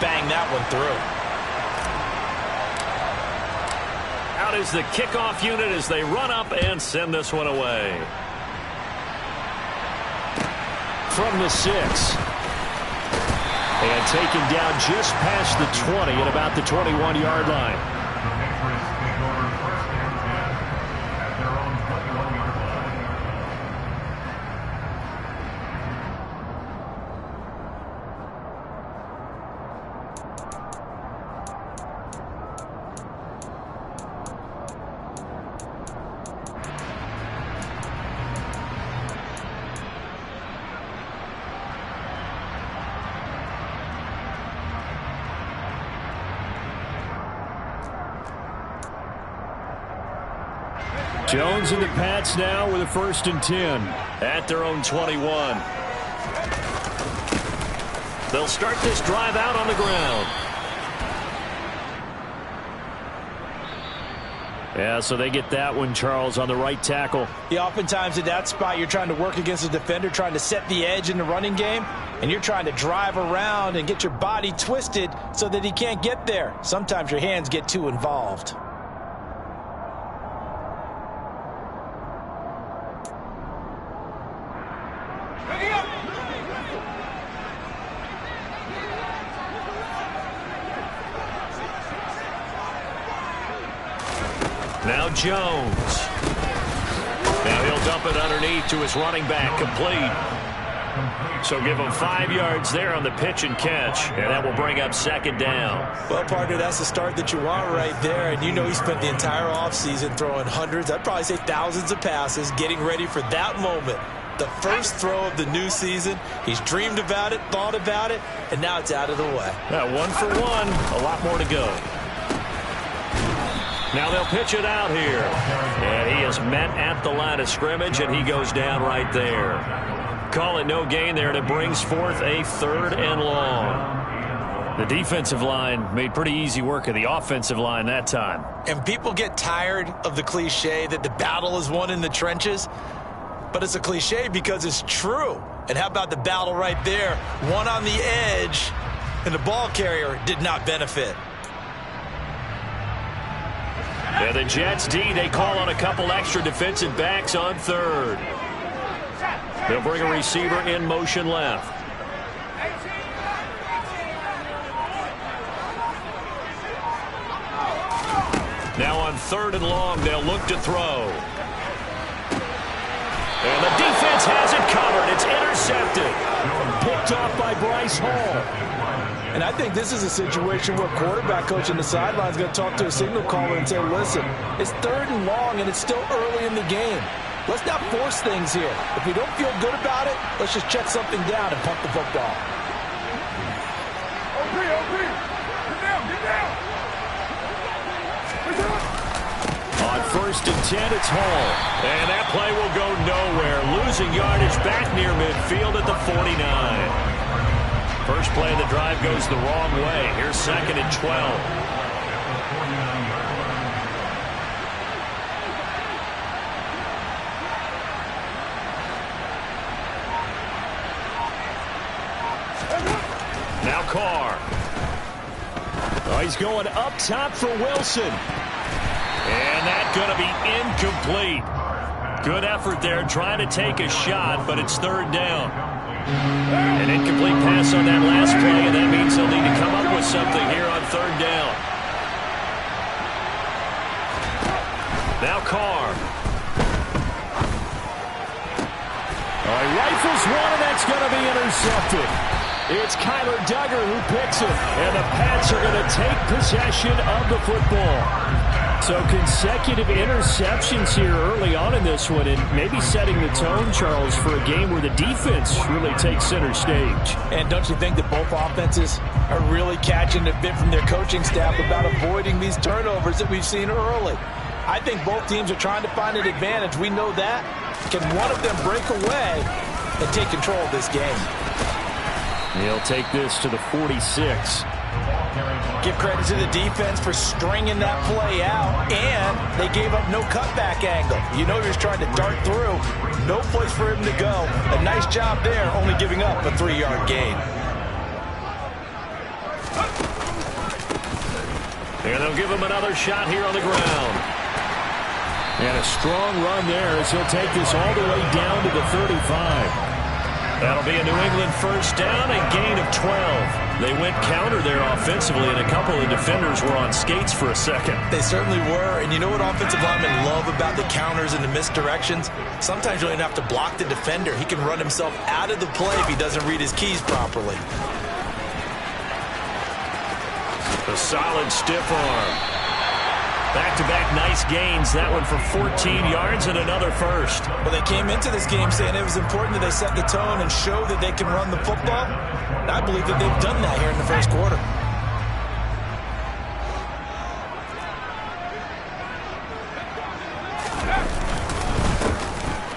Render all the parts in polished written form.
bang that one through. Out is the kickoff unit as they run up and send this one away. From the 6. And taken down just past the 20 at about the 21-yard line. Jones and the Pats now with a 1st and 10 at their own 21. They'll start this drive out on the ground. Yeah, so they get that one, Charles, on the right tackle. Yeah, oftentimes at that spot, you're trying to work against a defender, trying to set the edge in the running game, and you're trying to drive around and get your body twisted so that he can't get there. Sometimes your hands get too involved. Now Jones. Now he'll dump it underneath to his running back, complete. So give him 5 yards there on the pitch and catch, and that will bring up 2nd down. Well, partner, that's the start that you want right there, and you know he spent the entire offseason throwing hundreds, I'd probably say thousands of passes, getting ready for that moment. The first throw of the new season. He's dreamed about it, thought about it, and now it's out of the way. Yeah, 1 for 1, a lot more to go. Now they'll pitch it out here. And he is met at the line of scrimmage, and he goes down right there. Call it no gain there, and it brings forth a 3rd and long. The defensive line made pretty easy work of the offensive line that time. And people get tired of the cliche that the battle is won in the trenches. But it's a cliche because it's true. And how about the battle right there? One on the edge, and the ball carrier did not benefit. Yeah, the Jets D, they call on a couple extra defensive backs on 3rd. They'll bring a receiver in motion left. Now on 3rd and long, they'll look to throw. And the defense has it covered. It's intercepted. Picked off by Bryce Hall. And I think this is a situation where quarterback coach in the sideline is going to talk to a signal caller and say, listen, it's 3rd and long and it's still early in the game. Let's not force things here. If we don't feel good about it, let's just check something down and pump the football. On 1st and 10, it's Hall. And that play will go nowhere. Losing yardage back near midfield at the 49. First play of the drive goes the wrong way. Here's 2nd and 12. Now Carr. Oh, he's going up top for Wilson. And that's going to be incomplete. Good effort there trying to take a shot, but it's 3rd down. An incomplete pass on that last play, and that means they'll need to come up with something here on 3rd down. Now Carr. Oh, he rifles one, and that's going to be intercepted. It's Kyler Duggar who picks it, and the Pats are going to take possession of the football. So consecutive interceptions here early on in this one, and maybe setting the tone, Charles, for a game where the defense really takes center stage. And don't you think that both offenses are really catching the bit from their coaching staff about avoiding these turnovers that we've seen early? I think both teams are trying to find an advantage. We know that. Can one of them break away and take control of this game? He'll take this to the 46. Give credit to the defense for stringing that play out, and they gave up no cutback angle. You know he was trying to dart through. No place for him to go. A nice job there, only giving up a 3-yard gain. And they'll give him another shot here on the ground. And a strong run there as he'll take this all the way down to the 35. That'll be a New England first down, a gain of 12. They went counter there offensively, and a couple of defenders were on skates for a second. They certainly were, and you know what offensive linemen love about the counters and the misdirections? Sometimes you don't even have to block the defender. He can run himself out of the play if he doesn't read his keys properly. A solid stiff arm. Back-to-back nice gains. That one for 14 yards and another first. Well, they came into this game saying it was important that they set the tone and show that they can run the football. And I believe that they've done that here in the first quarter.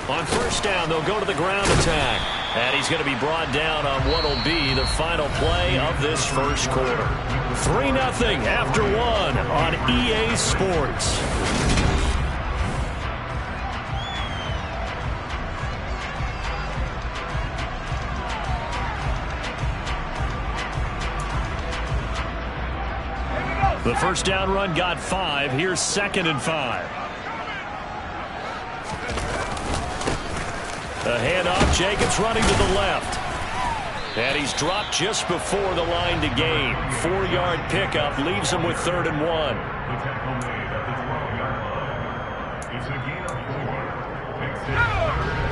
On first down, they'll go to the ground attack. And he's going to be brought down on what will be the final play of this first quarter. 3-0 after 1 on EA Sports. The first down run got 5. Here's 2nd and 5. A handoff, Jacobs running to the left. And he's dropped just before the line to gain. 4-yard pickup leaves him with 3rd and 1.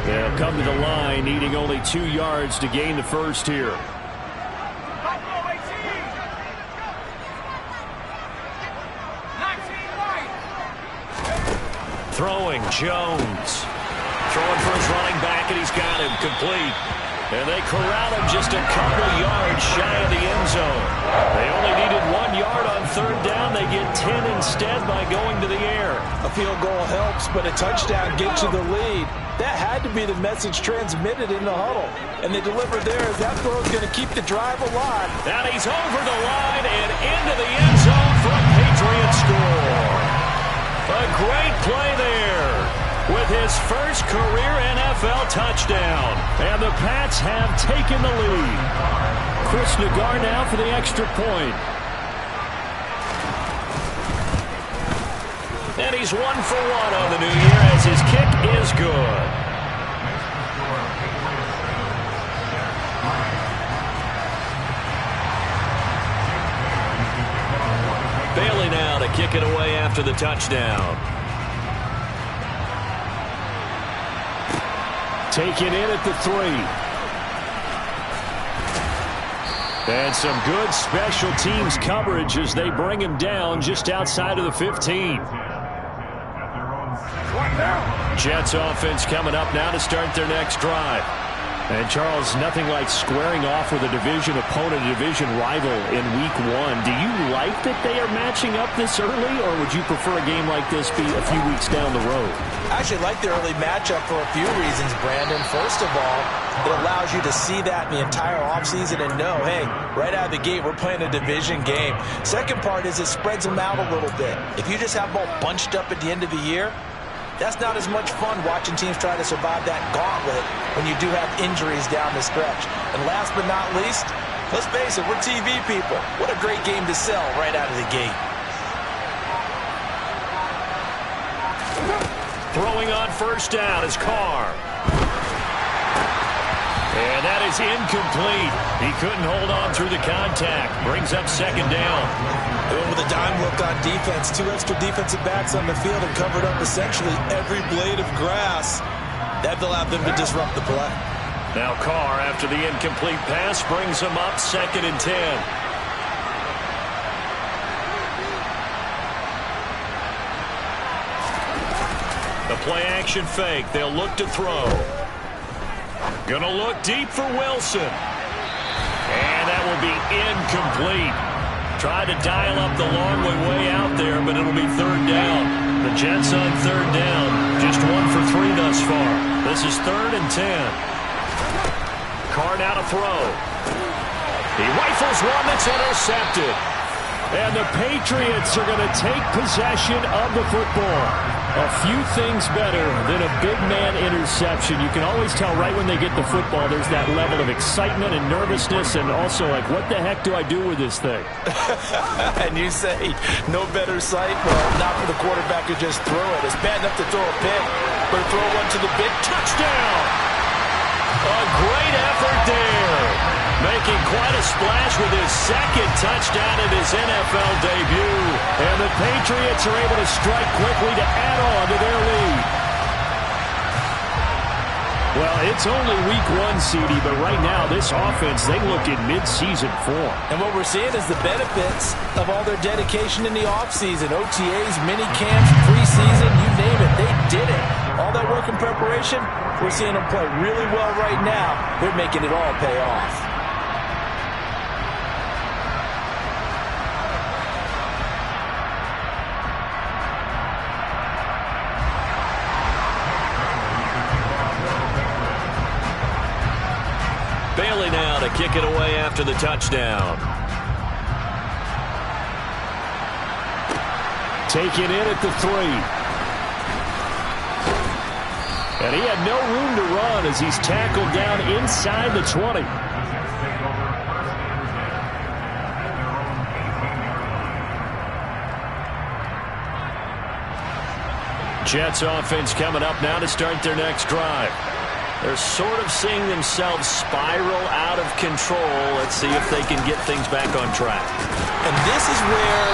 They'll come to the line, needing only 2 yards to gain the first here. Throwing, Jones. Throwing for his running back, and he's got him complete. And they corral him just a couple yards shy of the end zone. They only needed 1 yard on 3rd down. They get 10 instead by going to the air. A field goal helps, but a touchdown gets you the lead. That had to be the message transmitted in the huddle. And they delivered there as that throw is going to keep the drive alive. And he's over the line and into the end zone for a Patriot score. A great play there with his first career NFL touchdown. And the Pats have taken the lead. Chris Nagar now for the extra point. And he's 1 for 1 on the new year as his kick is good. Bailey now to kick it away after the touchdown. Taken in at the 3. And some good special teams coverage as they bring him down just outside of the 15. Jets offense coming up now to start their next drive. And, Charles, nothing like squaring off with a division opponent, a division rival in Week 1. Do you like that they are matching up this early, or would you prefer a game like this be a few weeks down the road? I actually like the early matchup for a few reasons, Brandon. First of all, it allows you to see that in the entire offseason and know, hey, right out of the gate, we're playing a division game. Second part is it spreads them out a little bit. If you just have them all bunched up at the end of the year, that's not as much fun watching teams try to survive that gauntlet when you do have injuries down the stretch. And last but not least, let's face it, we're TV people. What a great game to sell right out of the gate. Throwing on first down is Carr. And that is incomplete. He couldn't hold on through the contact. Brings up 2nd down. Going with a dime look on defense. 2 extra defensive backs on the field and covered up essentially every blade of grass. That allowed them to disrupt the play. Now Carr, after the incomplete pass, brings him up 2nd and 10. The play action fake. They'll look to throw. Gonna look deep for Wilson. And that will be incomplete. Tried to dial up the long way out there, but it'll be 3rd down. The Jets on 3rd down. Just 1 for 3 thus far. This is 3rd and 10. Carr now to throw. He rifles one that's intercepted. And the Patriots are going to take possession of the football. A few things better than a big man interception. You can always tell right when they get the football, there's that level of excitement and nervousness and also like, what the heck do I do with this thing? And you say, no better sight? Well, not for the quarterback to just throw it. It's bad enough to throw a pick, but to throw one to the big touchdown. A great effort there. Making quite a splash with his second touchdown in his NFL debut. And the Patriots are able to strike quickly to add on to their lead. Well, it's only week 1, CD, but right now this offense, they look in mid-season form. And what we're seeing is the benefits of all their dedication in the offseason. OTAs, mini camps, preseason, you name it, they did it. All that work in preparation, we're seeing them play really well right now. They're making it all pay off. Bailey now to kick it away after the touchdown. Taken in at the 3. And he had no room to run as he's tackled down inside the 20. Jets offense coming up now to start their next drive. They're sort of seeing themselves spiral out of control. Let's see if they can get things back on track. And this is where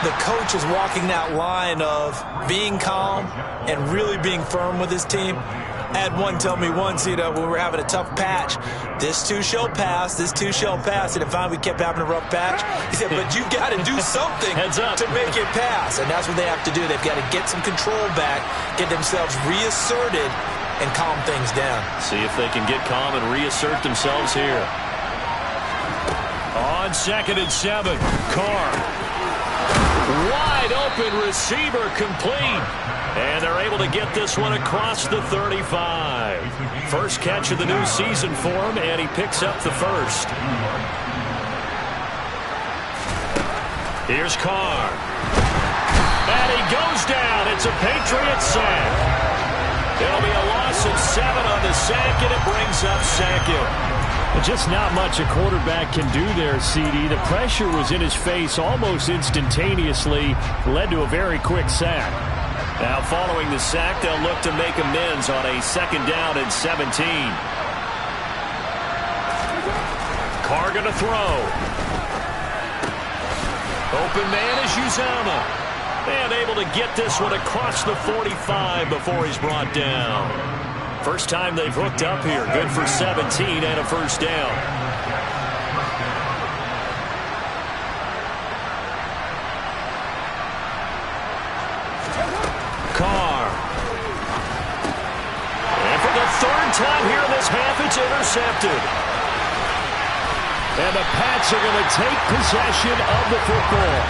the coach is walking that line of being calm and really being firm with his team. I had one tell me once, when we were having a tough patch, this too shall pass, this too shall pass. And finally we kept having a rough patch. He said, but you got to do something to make it pass. And that's what they have to do. They've got to get some control back, get themselves reasserted, and calm things down. See if they can get calm and reassert themselves here. On 2nd and 7, Carr. Wide open receiver complete. And they're able to get this one across the 35. First catch of the new season for him, and he picks up the first. Here's Carr. And he goes down. It's a Patriot sack. It'll be a loss of 7 on the sack, and it brings up Sackett. Just not much a quarterback can do there, CD. The pressure was in his face almost instantaneously, led to a very quick sack. Now following the sack, they'll look to make amends on a 2nd down and 17. Carr going to throw. Open man is Uzomah. And able to get this one across the 45 before he's brought down. First time they've hooked up here. Good for 17 and a first down. Carr. And for the 3rd time here in this half, it's intercepted. And the Pats are going to take possession of the football.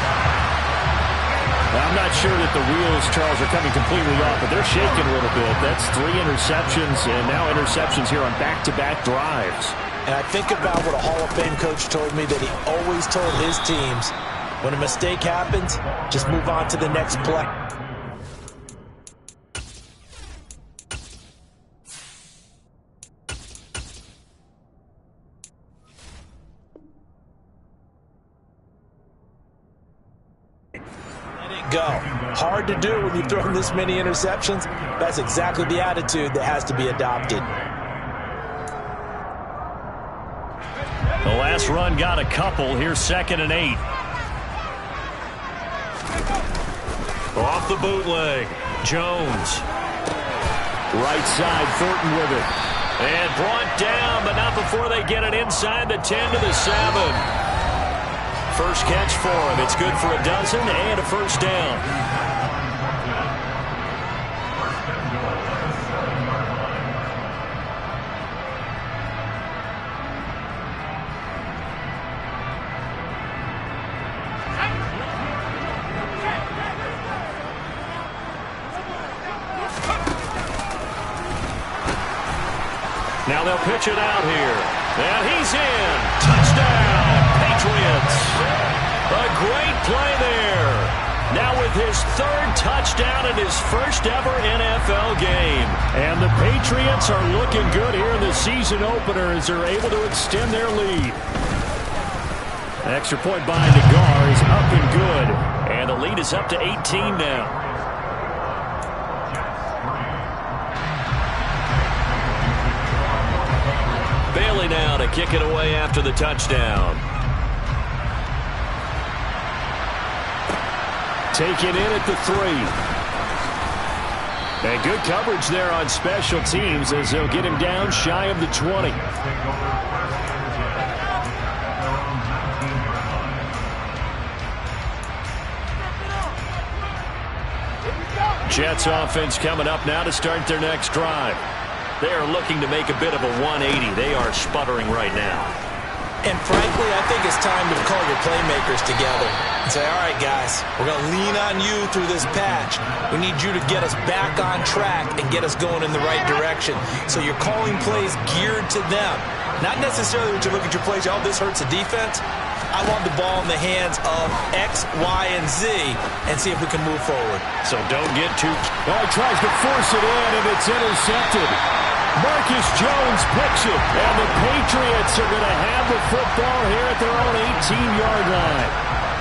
I'm not sure that the wheels, Charles, are coming completely off, but they're shaking a little bit. That's 3 interceptions, and now interceptions here on back-to-back drives. And I think about what a Hall of Fame coach told me that he always told his teams, when a mistake happens, just move on to the next play. Go. Hard to do when you've thrown this many interceptions. That's exactly the attitude that has to be adopted. The last run got a couple. Here's 2nd and 8. Off the bootleg. Jones. Right side, Thornton with it. And brought down, but not before they get it inside the 10 to the 7. First catch for him. It's good for a dozen and a first down. Now they'll pitch it out here. And he's in. Touchdown, Patriots. A great play there. Now with his third touchdown in his first ever NFL game. And the Patriots are looking good here in the season opener as they're able to extend their lead. Extra point by Nagar is up and good. And the lead is up to 18 now. Bailey now to kick it away after the touchdown. Taken in at the 3. And good coverage there on special teams as they'll get him down shy of the 20. Jets offense coming up now to start their next drive. They are looking to make a bit of a 180. They are sputtering right now. And frankly, I think it's time to call your playmakers together and say, all right, guys, we're going to lean on you through this patch. We need you to get us back on track and get us going in the right direction. So you're calling plays geared to them. Not necessarily when you look at your plays, oh, this hurts the defense. I want the ball in the hands of X, Y, and Z and see if we can move forward. So don't get too... Oh, he tries to force it in, and it's intercepted. Marcus Jones picks it, and the Patriots are going to have the football here at their own 18-yard line.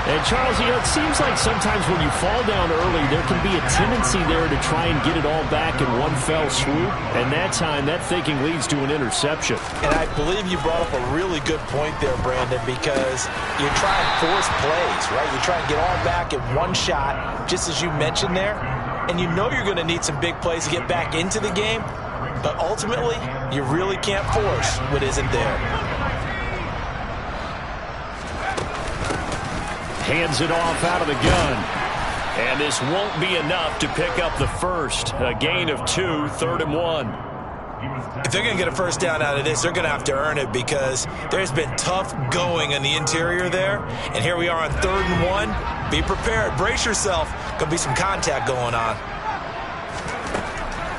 And, Charles, you know, it seems like sometimes when you fall down early, there can be a tendency there to try and get it all back in one fell swoop. And that time, that thinking leads to an interception. And I believe you brought up a really good point there, Brandon, because you try and force plays, right? You try and get all back in one shot, just as you mentioned there. And you know you're going to need some big plays to get back into the game. But ultimately, you really can't force what isn't there. Hands it off out of the gun. And this won't be enough to pick up the first. A gain of 2, 3rd and 1. If they're going to get a first down out of this, they're going to have to earn it because there's been tough going in the interior there. And here we are on 3rd and 1. Be prepared. Brace yourself. Going to be some contact going on.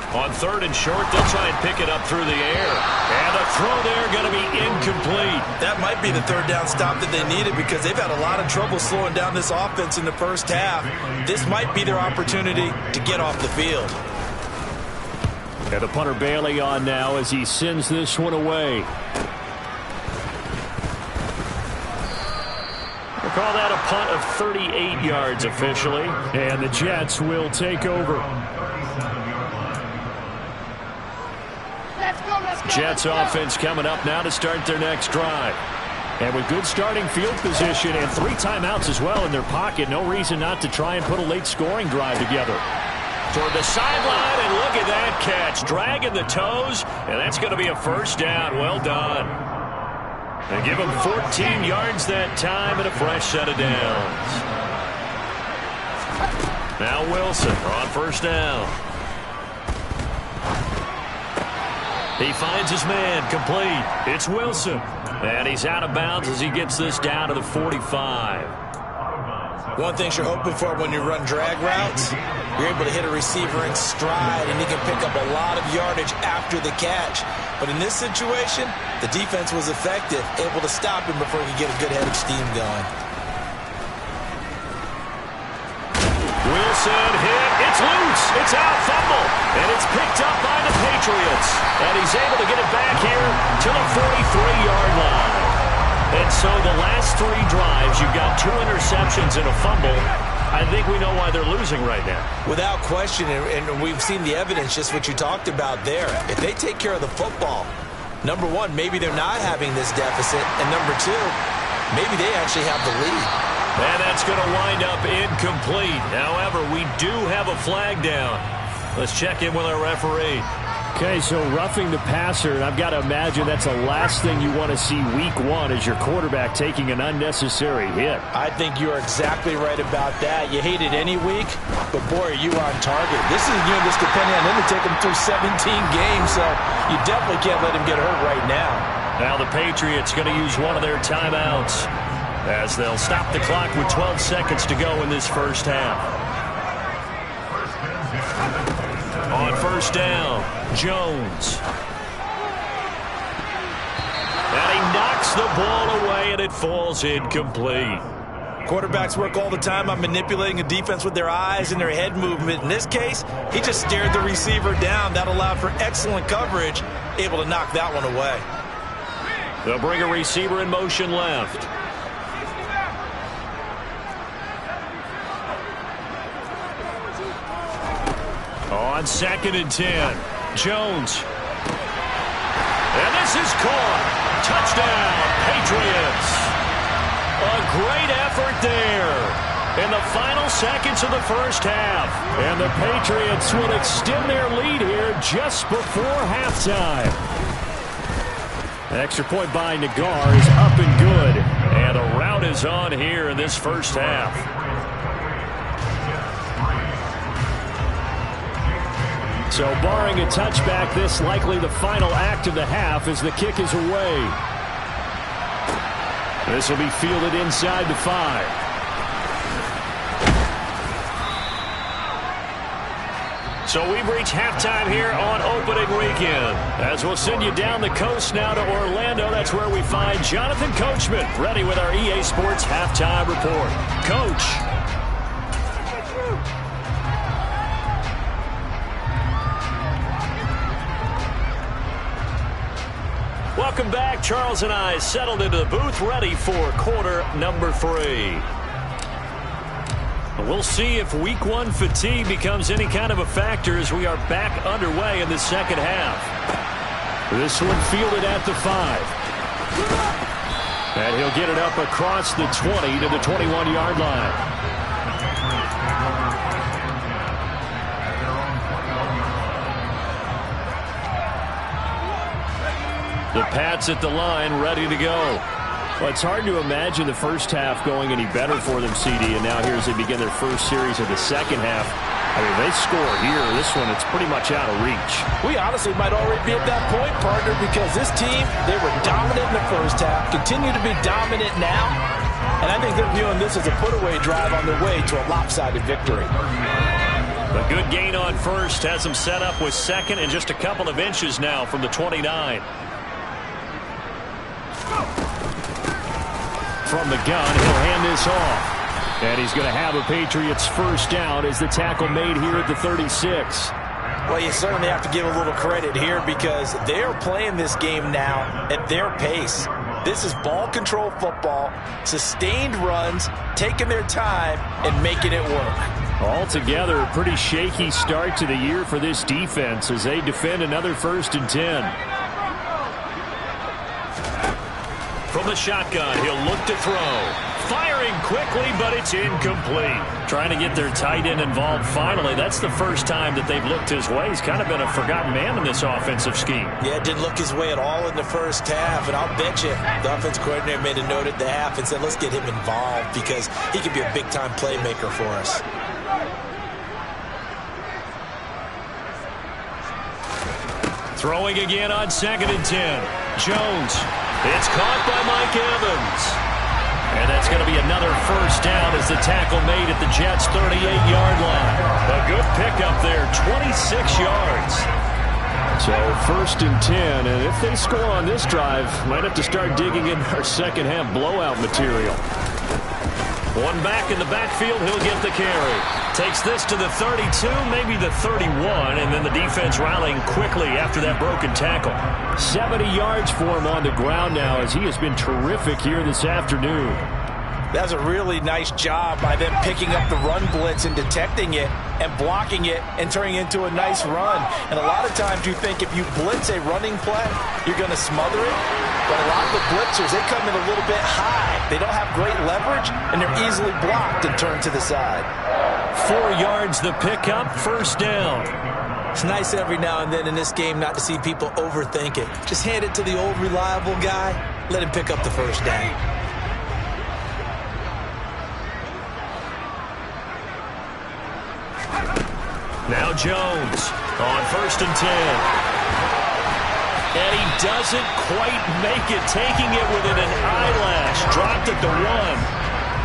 On 3rd and short, they'll try and pick it up through the air. And the throw there going to be incomplete. That might be the 3rd down stop that they needed because they've had a lot of trouble slowing down this offense in the first half. This might be their opportunity to get off the field. And the punter Bailey on now as he sends this one away. We'll call that a punt of 38 yards officially. And the Jets will take over. Jets offense coming up now to start their next drive. And with good starting field position and 3 timeouts as well in their pocket, no reason not to try and put a late scoring drive together. Toward the sideline, and look at that catch. Dragging the toes, and that's going to be a first down. Well done. They give him 14 yards that time and a fresh set of downs. Now Wilson on first down. He finds his man, complete. It's Wilson. And he's out of bounds as he gets this down to the 45. One thing you're hoping for when you run drag routes, you're able to hit a receiver in stride, and he can pick up a lot of yardage after the catch. But in this situation, the defense was effective, able to stop him before he could get a good head of steam going. Wilson hit. It's loose. It's out. Fumble. And it's picked up by the Patriots. And he's able to get it back here to the 43-yard line. And so the last 3 drives, you've got 2 interceptions and a fumble. I think we know why they're losing right now. Without question, and we've seen the evidence, just what you talked about there. If they take care of the football, number 1, maybe they're not having this deficit. And number 2, maybe they actually have the lead. And that's going to wind up incomplete. However, we do have a flag down. Let's check in with our referee. Okay, so roughing the passer, and I've got to imagine that's the last thing you want to see week 1 as your quarterback taking an unnecessary hit. I think you're exactly right about that. You hate it any week, but boy, are you on target. This is just depending on him to take him through 17 games, so you definitely can't let him get hurt right now. Now the Patriots going to use one of their timeouts as they'll stop the clock with 12 seconds to go in this first half. On first down, Jones. And he knocks the ball away, and it falls incomplete. Quarterbacks work all the time on manipulating a defense with their eyes and their head movement. In this case, he just stared the receiver down. That allowed for excellent coverage, able to knock that one away. They'll bring a receiver in motion left. On 2nd and 10, Jones. And this is caught. Touchdown, Patriots. A great effort there in the final seconds of the first half. And the Patriots will extend their lead here just before halftime. An extra point by Nagar is up and good. And the rout is on here in this first half. So barring a touchback, this likely the final act of the half as the kick is away. This will be fielded inside the 5. So we've reached halftime here on opening weekend. As we'll send you down the coast now to Orlando, that's where we find Jonathan Coachman ready with our EA Sports halftime report. Coach. Welcome back. Charles and I settled into the booth ready for quarter number 3. We'll see if week 1 fatigue becomes any kind of a factor as we are back underway in the second half. This one fielded at the 5. And he'll get it up across the 20 to the 21-yard line. The Pats at the line, ready to go. Well, it's hard to imagine the first half going any better for them, CD, and now here as they begin their first series of the second half. I mean, they score here. This one, it's pretty much out of reach. We honestly might already be at that point, partner, because this team, they were dominant in the first half, continue to be dominant now, and I think they're viewing this as a put-away drive on their way to a lopsided victory. A good gain on first has them set up with second and just a couple of inches now from the 29. From the gun, he'll hand this off. And he's going to have a Patriots first down as the tackle made here at the 36. Well, you certainly have to give a little credit here because they're playing this game now at their pace. This is ball control football, sustained runs, taking their time and making it work. Altogether, a pretty shaky start to the year for this defense as they defend another 1st and 10. From the shotgun, he'll look to throw. Firing quickly, but it's incomplete. Trying to get their tight end involved finally. That's the first time that they've looked his way. He's kind of been a forgotten man in this offensive scheme. Yeah, didn't look his way at all in the first half. And I'll bet you the offense coordinator made a note at the half and said, let's get him involved because he could be a big-time playmaker for us. Throwing again on 2nd and 10. Jones. It's caught by Mike Evans. And that's going to be another first down as the tackle made at the Jets' 38-yard line. A good pickup there, 26 yards. So 1st and 10, and if they score on this drive, might have to start digging in our second half blowout material. One back in the backfield, he'll get the carry. Takes this to the 32, maybe the 31, and then the defense rallying quickly after that broken tackle. 70 yards for him on the ground now as he has been terrific here this afternoon. That's a really nice job by them picking up the run blitz and detecting it and blocking it and turning it into a nice run. And a lot of times you think if you blitz a running play, you're going to smother it. But a lot of the blitzers, they come in a little bit high. They don't have great leverage, and they're easily blocked and turned to the side. 4 yards the pickup, first down. It's nice every now and then in this game not to see people overthink it. Just hand it to the old reliable guy. Let him pick up the first down. Now Jones on 1st and 10. And he doesn't quite make it, taking it within an eyelash. Dropped at the 1.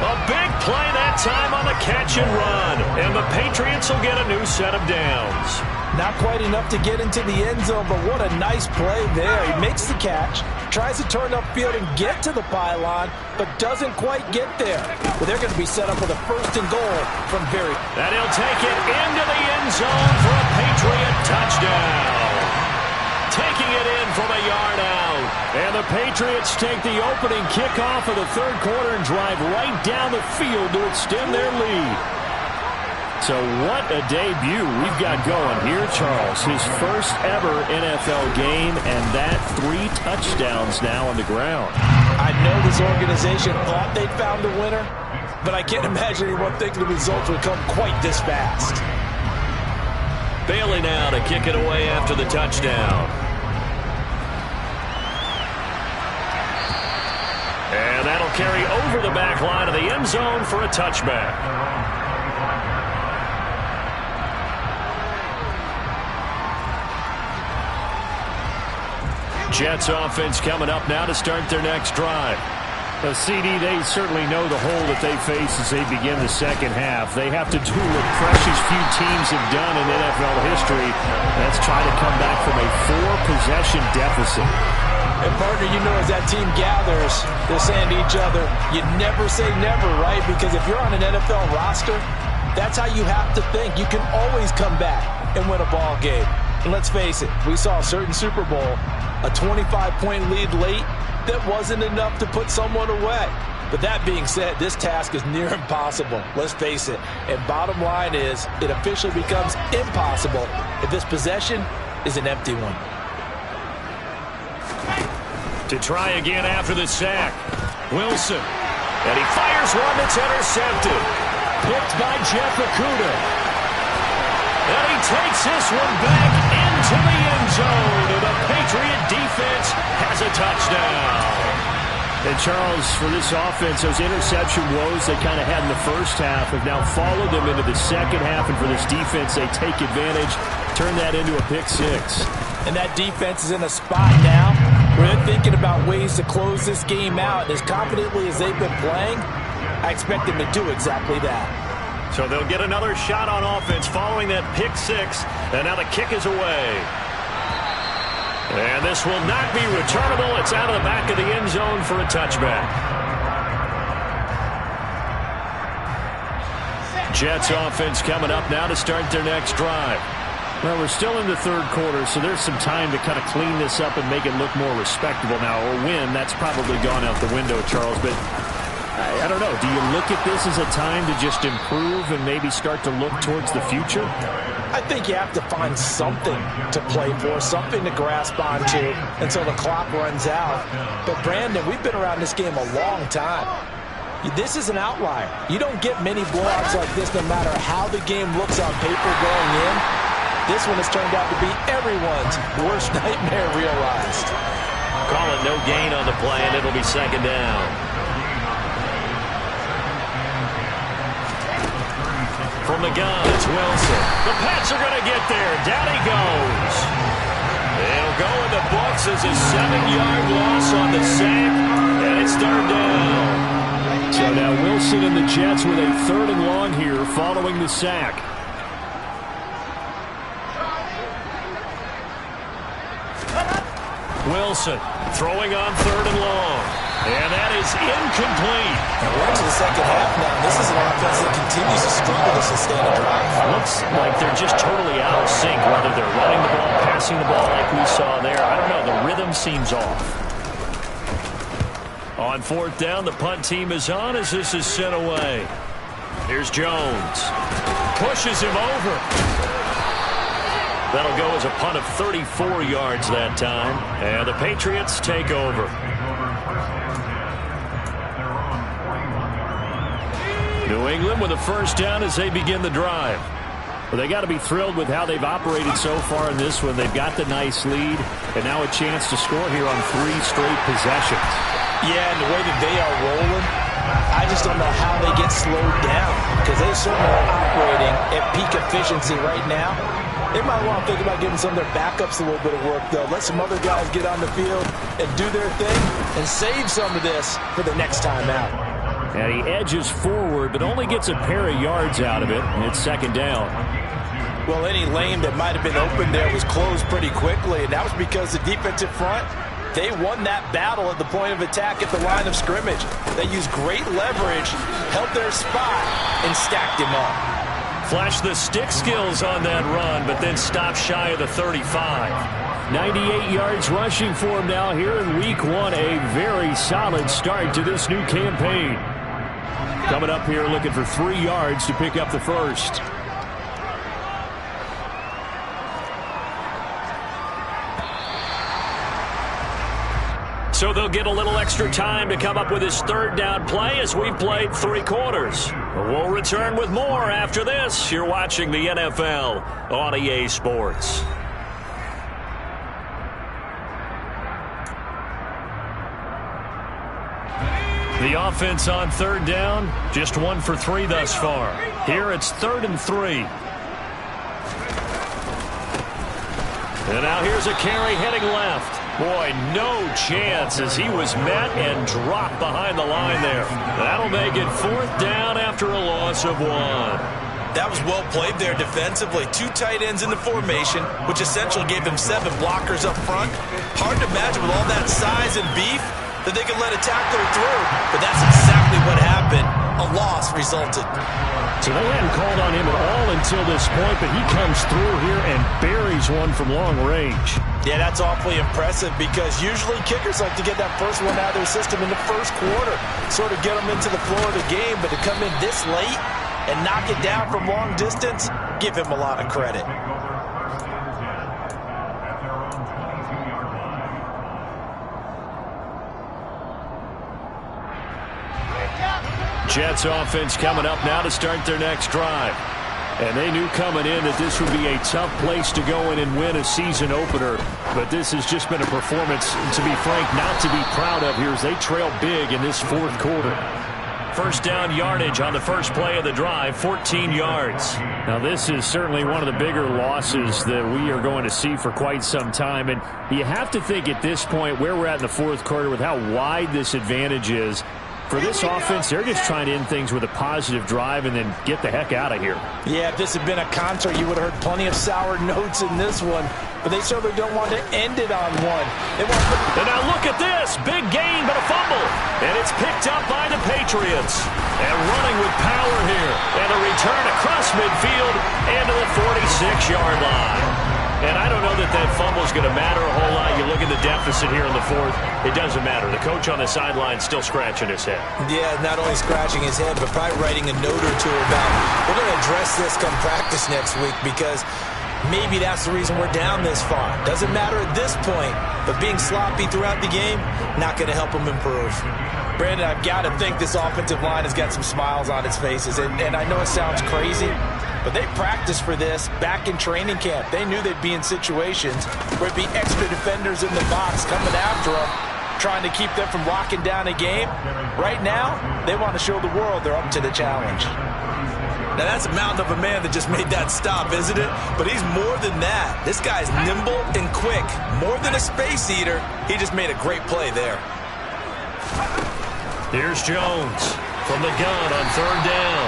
A big play that time on the catch and run. And the Patriots will get a new set of downs. Not quite enough to get into the end zone, but what a nice play there. He makes the catch, tries to turn upfield and get to the pylon, but doesn't quite get there. But they're going to be set up with a 1st and goal from Berry. And he'll take it into the end zone for a Patriot touchdown. Taking it in from a yard out. And the Patriots take the opening kickoff of the 3rd quarter and drive right down the field to extend their lead. So what a debut we've got going here, Charles. His first ever NFL game, and that 3 touchdowns now on the ground. I know this organization thought they'd found a winner, but I can't imagine anyone thinking the results would come quite this fast. Bailey now to kick it away after the touchdown. And that'll carry over the back line of the end zone for a touchback. Jets offense coming up now to start their next drive. CD, they certainly know the hole that they face as they begin the second half. They have to do what precious few teams have done in NFL history. That's try to come back from a 4-possession deficit. And partner, you know, as that team gathers, they're saying to each other, you never say never, right? Because if you're on an NFL roster, that's how you have to think. You can always come back and win a ball game. And let's face it, we saw a certain Super Bowl, a 25-point lead late, that wasn't enough to put someone away. But that being said, this task is near impossible. Let's face it. And bottom line is, it officially becomes impossible if this possession is an empty one. To try again after the sack, Wilson. And he fires one that's intercepted. Picked by Jeff Okudah. And he takes this one back into the end zone. And the Patriot defense has a touchdown. And Charles, for this offense, those interception woes they kind of had in the first half have now followed them into the second half. And for this defense, they take advantage, turn that into a pick 6. And that defense is in a spot now where they're thinking about ways to close this game out. As confidently as they've been playing, I expect them to do exactly that. So they'll get another shot on offense following that pick 6. And now the kick is away. And this will not be returnable. It's out of the back of the end zone for a touchback. Jets offense coming up now to start their next drive. Well, we're still in the 3rd quarter, so there's some time to kind of clean this up and make it look more respectable now. Or win, that's probably gone out the window, Charles. But I don't know. Do you look at this as a time to just improve and maybe start to look towards the future? I think you have to find something to play for, something to grasp onto until the clock runs out. But, Brandon, we've been around this game a long time. This is an outlier. You don't get many blowouts like this no matter how the game looks on paper going in. This one has turned out to be everyone's worst nightmare realized. Call it no gain on the play, and it'll be second down. From the gun, it's Wilson. The Pats are going to get there. Down he goes. It'll go in the books as a 7-yard loss on the sack, and it's 3rd down. So now Wilson and the Jets with a 3rd and long here following the sack. Wilson throwing on 3rd and long. And that is incomplete. And we're into the second half now. This is an offense that continues to struggle to sustain a drive. Looks like they're just totally out of sync, whether they're running the ball, passing the ball like we saw there. I don't know. The rhythm seems off. On 4th down, the punt team is on as this is sent away. Here's Jones. Pushes him over. That'll go as a punt of 34 yards that time. And the Patriots take over. New England with a 1st down as they begin the drive. Well, they got to be thrilled with how they've operated so far in this one. They've got the nice lead, and now a chance to score here on 3 straight possessions. Yeah, and the way that they are rolling, I just don't know how they get slowed down, because they certainly are operating at peak efficiency right now. They might want to think about giving some of their backups a little bit of work, though. Let some other guys get on the field and do their thing and save some of this for the next time out. And he edges forward for it, but only gets a pair of yards out of it, and it's second down. Well, any lane that might have been open there was closed pretty quickly, and that was because the defensive front, they won that battle at the point of attack at the line of scrimmage. They used great leverage, held their spot, and stacked him up. Flashed the stick skills on that run, but then stopped shy of the 35. 98 yards rushing for him now here in week one. A very solid start to this new campaign. Coming up here looking for 3 yards to pick up the first. So they'll get a little extra time to come up with his third down play as we've played 3 quarters. We'll return with more after this. You're watching the NFL on EA Sports. The offense on third down, just 1 for 3 thus far. Here it's 3rd and 3. And now here's a carry heading left. Boy, no chance as he was met and dropped behind the line there. That'll make it 4th down after a loss of 1. That was well played there defensively. 2 tight ends in the formation, which essentially gave them 7 blockers up front. Hard to imagine with all that size and beef that they could let a tackler through, but that's exactly what happened. A loss resulted. So they hadn't called on him at all until this point, but he comes through here and buries one from long range. Yeah, that's awfully impressive because usually kickers like to get that first one out of their system in the first quarter, sort of get them into the flow of the game, but to come in this late and knock it down from long distance, give him a lot of credit. Jets offense coming up now to start their next drive. And they knew coming in that this would be a tough place to go in and win a season opener. But this has just been a performance, to be frank, not to be proud of here as they trail big in this 4th quarter. First down yardage on the first play of the drive, 14 yards. Now this is certainly one of the bigger losses that we are going to see for quite some time. And you have to think at this point where we're at in the 4th quarter with how wide this advantage is. For this offense, they're just trying to end things with a positive drive and then get the heck out of here. Yeah, if this had been a concert, you would have heard plenty of sour notes in this one. But they certainly don't want to end it on one. And now look at this. Big gain, but a fumble. And it's picked up by the Patriots. And running with power here. And a return across midfield and to the 46-yard line. And I don't know that that fumble is going to matter a whole lot. You look at the deficit here in the 4th. It doesn't matter. The coach on the sideline still scratching his head. Yeah, not only scratching his head, but probably writing a note or two about, we're going to address this come practice next week because maybe that's the reason we're down this far. Doesn't matter at this point, but being sloppy throughout the game, not going to help them improve. Brandon, I've got to think this offensive line has got some smiles on its faces. And I know it sounds crazy, but they practiced for this back in training camp. They knew they'd be in situations where it'd be extra defenders in the box coming after them, trying to keep them from locking down a game. Right now, they want to show the world they're up to the challenge. Now, that's a mountain of a man that just made that stop, isn't it? But he's more than that. This guy's nimble and quick. More than a space eater, he just made a great play there. Here's Jones from the gun on 3rd down.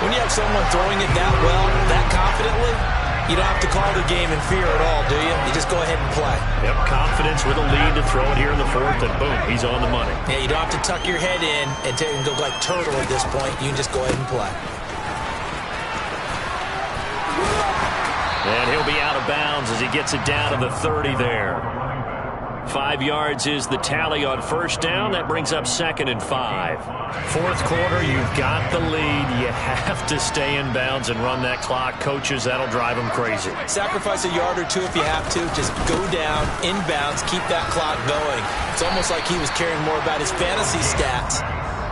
When you have someone throwing it that well, that confidently, you don't have to call the game in fear at all, do you? You just go ahead and play. Yep, confidence with a lead to throw it here in the 4th, and boom, he's on the money. Yeah, you don't have to tuck your head in and go like turtle at this point. You can just go ahead and play. And he'll be out of bounds as he gets it down to the 30 there. 5 yards is the tally on first down. That brings up 2nd and 5. 4th quarter, you've got the lead. You have to stay in bounds and run that clock. Coaches, that'll drive them crazy. Sacrifice a yard or two if you have to. Just go down, inbounds, keep that clock going. It's almost like he was caring more about his fantasy stats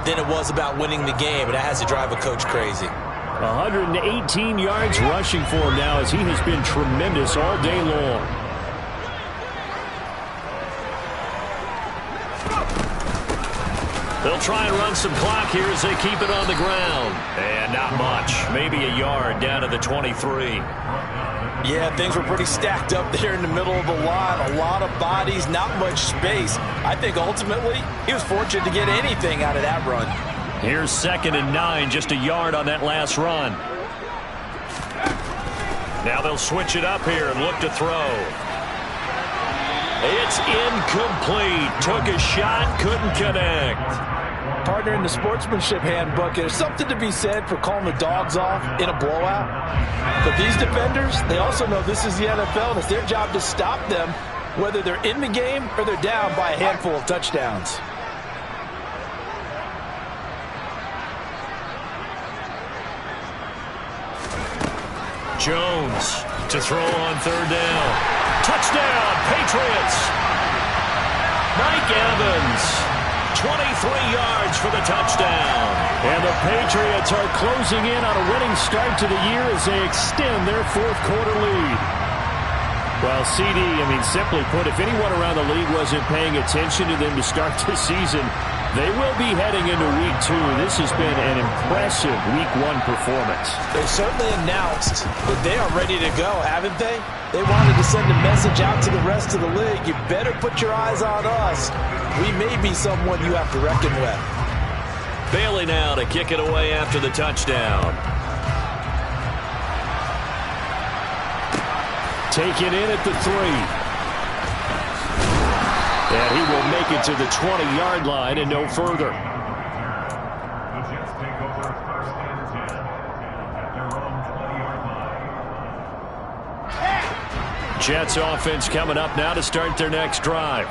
than it was about winning the game, and that has to drive a coach crazy. 118 yards rushing for him now as he has been tremendous all day long. They'll try and run some clock here as they keep it on the ground. And not much. Maybe a yard down to the 23. Yeah, things were pretty stacked up there in the middle of the line. A lot of bodies, not much space. I think ultimately he was fortunate to get anything out of that run. Here's 2nd and 9, just a yard on that last run. Now they'll switch it up here and look to throw. It's incomplete. Took a shot, couldn't connect. Partner, in the sportsmanship handbook, there's something to be said for calling the dogs off in a blowout. But these defenders, they also know this is the NFL, and it's their job to stop them, whether they're in the game or they're down by a handful of touchdowns. Jones to throw on 3rd down. Touchdown, Patriots. Mike Evans, 23 yards for the touchdown. And the Patriots are closing in on a winning start to the year as they extend their 4th quarter lead. Well, CD, simply put, if anyone around the league wasn't paying attention to them to start the season, they will be heading into Week 2. This has been an impressive Week 1 performance. They certainly announced that they are ready to go, haven't they? They wanted to send a message out to the rest of the league. You better put your eyes on us. We may be someone you have to reckon with. Bailey now to kick it away after the touchdown. Taken in at the 3. And he will make it to the 20-yard line and no further. The Jets take over 1st and 10 at their own 20-yard line. Jets offense coming up now to start their next drive.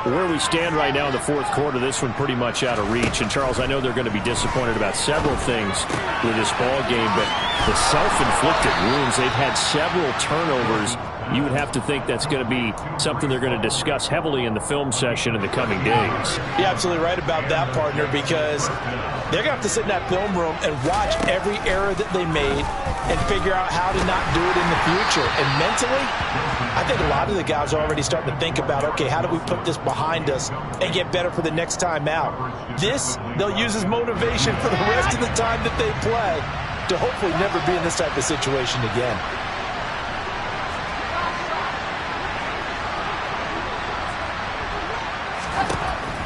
Where we stand right now in the 4th quarter, this one pretty much out of reach. And, Charles, I know they're going to be disappointed about several things with this ball game, but the self-inflicted wounds, they've had several turnovers. You would have to think that's going to be something they're going to discuss heavily in the film session in the coming days. You're absolutely right about that, partner, because they're going to have to sit in that film room and watch every error that they made and figure out how to not do it in the future. And mentally, I think a lot of the guys are already starting to think about, okay, how do we put this behind us and get better for the next time out? This, they'll use as motivation for the rest of the time that they play to hopefully never be in this type of situation again.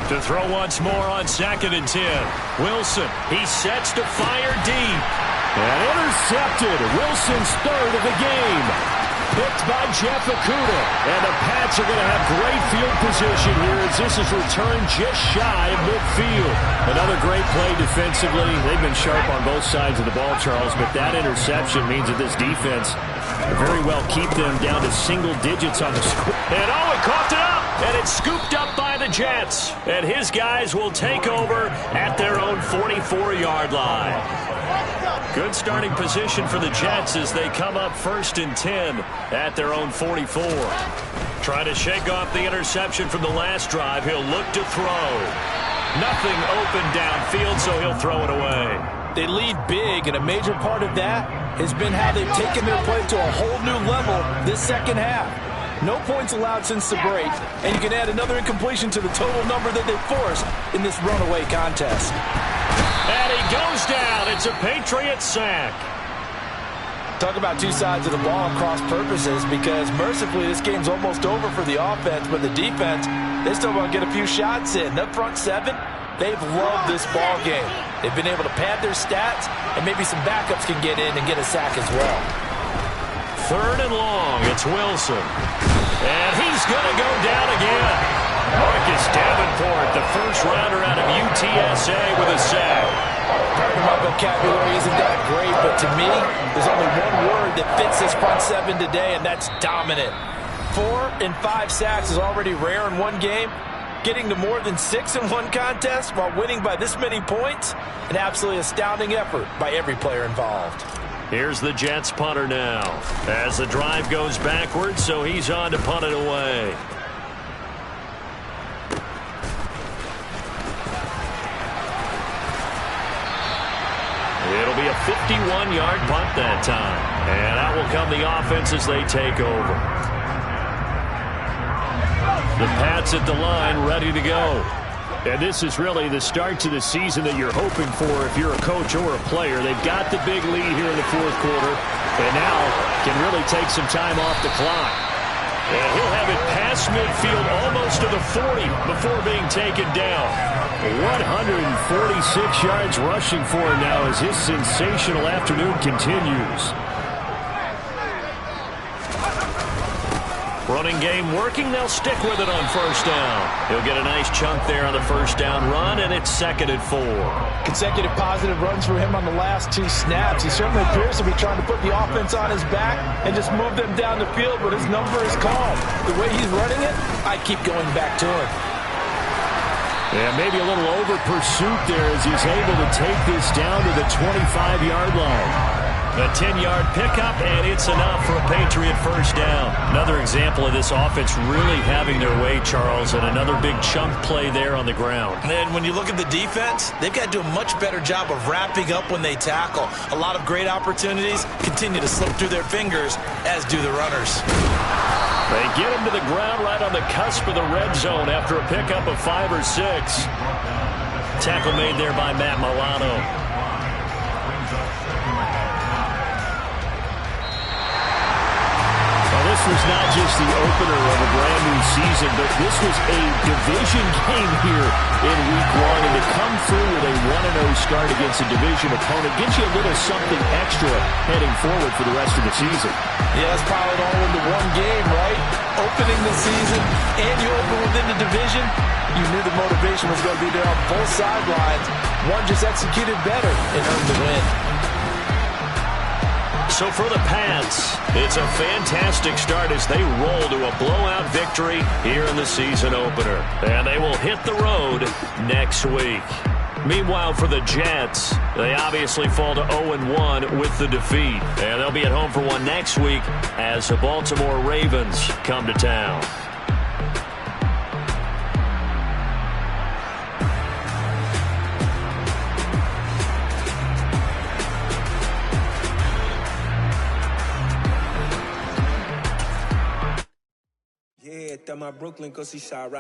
To throw once more on 2nd and 10. Wilson, he sets to fire deep. And intercepted. Wilson's 3rd of the game. Picked by Jeff Okudah. And the Pats are going to have great field position here as this is returned just shy of midfield. Another great play defensively. They've been sharp on both sides of the ball, Charles, but that interception means that this defense will very well keep them down to single digits on the score. And he coughed it up. And it's scooped up by the Jets. And his guys will take over at their own 44-yard line. Good starting position for the Jets as they come up 1st and 10 at their own 44. Trying to shake off the interception from the last drive. He'll look to throw. Nothing open downfield, so he'll throw it away. They lead big, and a major part of that has been how they've taken their play to a whole new level this 2nd half. No points allowed since the break, and you can add another incompletion to the total number that they've forced in this runaway contest. And he goes down. It's a Patriot sack. Talk about two sides of the ball across purposes, because mercifully this game's almost over for the offense, but the defense, they still want to get a few shots in. The front 7, they've loved this ball game. They've been able to pad their stats, and maybe some backups can get in and get a sack as well. 3rd and long. It's Wilson. And he's going to go down again. Marcus Davenport, the first rounder out of UTSA with a sack. Part of my vocabulary isn't that great, but to me, there's only one word that fits this front 7 today, and that's dominant. 4 and 5 sacks is already rare in one game. Getting to more than 6 in one contest while winning by this many points, an absolutely astounding effort by every player involved. Here's the Jets punter now as the drive goes backwards, so he's on to punt it away. It'll be a 51-yard punt that time, and that will come the offense as they take over. The Pats at the line ready to go. And this is really the start to the season that you're hoping for if you're a coach or a player. They've got the big lead here in the 4th quarter, and now can really take some time off the clock. And he'll have it past midfield almost to the 40 before being taken down. 146 yards rushing for him now as his sensational afternoon continues. Running game working. They'll stick with it on first down. He'll get a nice chunk there on the first down run, and it's 2nd and 4. Consecutive positive runs for him on the last 2 snaps. He certainly appears to be trying to put the offense on his back and just move them down the field, but his number is calm. The way he's running it, I keep going back to him. Yeah, maybe a little over pursuit there as he's able to take this down to the 25-yard line. A 10-yard pickup, and it's enough for a Patriot first down. Another example of this offense really having their way, Charles, and another big chunk play there on the ground. And when you look at the defense, they've got to do a much better job of wrapping up when they tackle. A lot of great opportunities continue to slip through their fingers, as do the runners. They get him to the ground right on the cusp of the red zone after a pickup of 5 or 6. Tackle made there by Matt Milano. This was not just the opener of a brand new season, but this was a division game here in week 1. And to come through with a 1-0 start against a division opponent gives you a little something extra heading forward for the rest of the season. Yeah, let's pile it all into one game, right? Opening the season, and you open within the division. You knew the motivation was going to be there on both sidelines. One just executed better and earned the win. So for the Pats, it's a fantastic start as they roll to a blowout victory here in the season opener. And they will hit the road next week. Meanwhile, for the Jets, they obviously fall to 0-1 with the defeat. And they'll be at home for one next week as the Baltimore Ravens come to town. Yeah, that my Brooklyn, 'cause he shot right.